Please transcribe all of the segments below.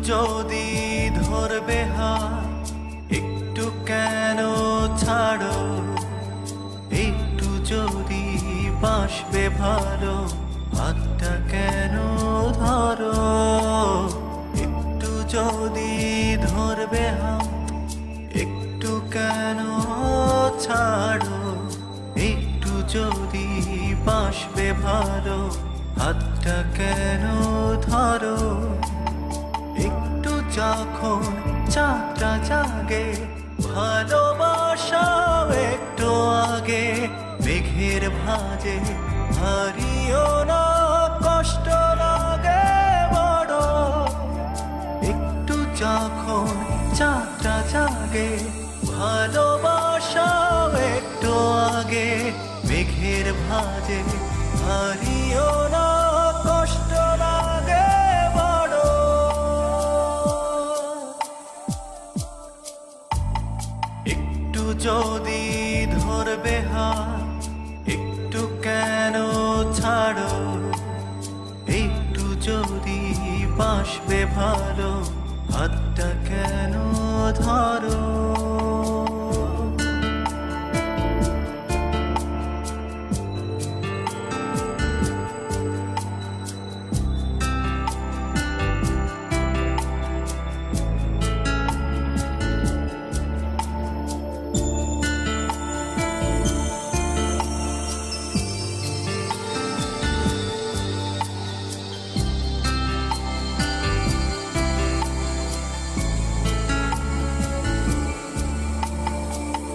যদি ধরবে হাত, একটু কেন ছাড়ো, একটু যদি বাসবে ভালো, হাতটা কেন ধরো। একটু যদি ধরবে হাত, একটু কেন ছাড়ো, একটু যদি বাসবে ভালো, হাতটা কেন ধরো। একটু যখন চাঁদটা জাগে, ভালোবাসাও একটু আগে, মেঘের ভাঁজে হারিও না, কষ্ট লাগে বড়। একটু যখন চাঁদটা জাগে, ভালোবাসাও একটু আগে, মেঘের ভাঁজে হারিও না, কষ্ট লাগে বড়। একটু যদি ধরবে হাত, একটু কেন ছাড়ো, একটু যদি বাসবে ভালো, হাতটা কেন ধরো।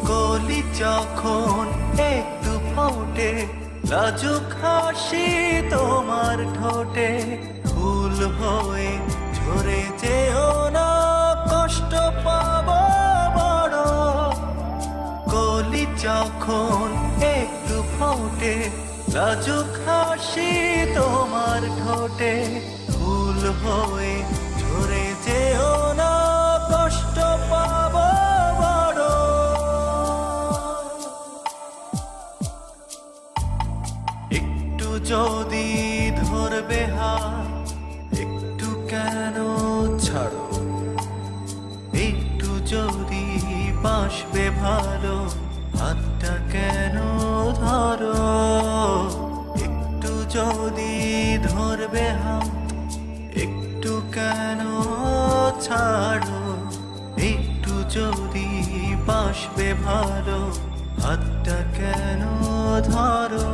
কলি যখন একটু ফোটে, লাজুক হাসি তোমার ঠোঁটে, ফুল হয়ে ঝরে যেও না, কষ্ট পাবো বড়। কলি যখন একটু ফোটে, লাজুক হাসি তোমার ঠোঁটে, ফুল হয়ে ঝরে যেও না, কষ্ট পাবো বড়। একটু যদি ধরবে হাত, একটু কেন ছাড়ো, একটু যদি বাসবে ভালো, হাতটা কেন ধরো। একটু যদি ধরবে হাত, একটু কেন ছাড়ো, একটু যদি বাসবে ভালো, হাতটা কেন ধরো।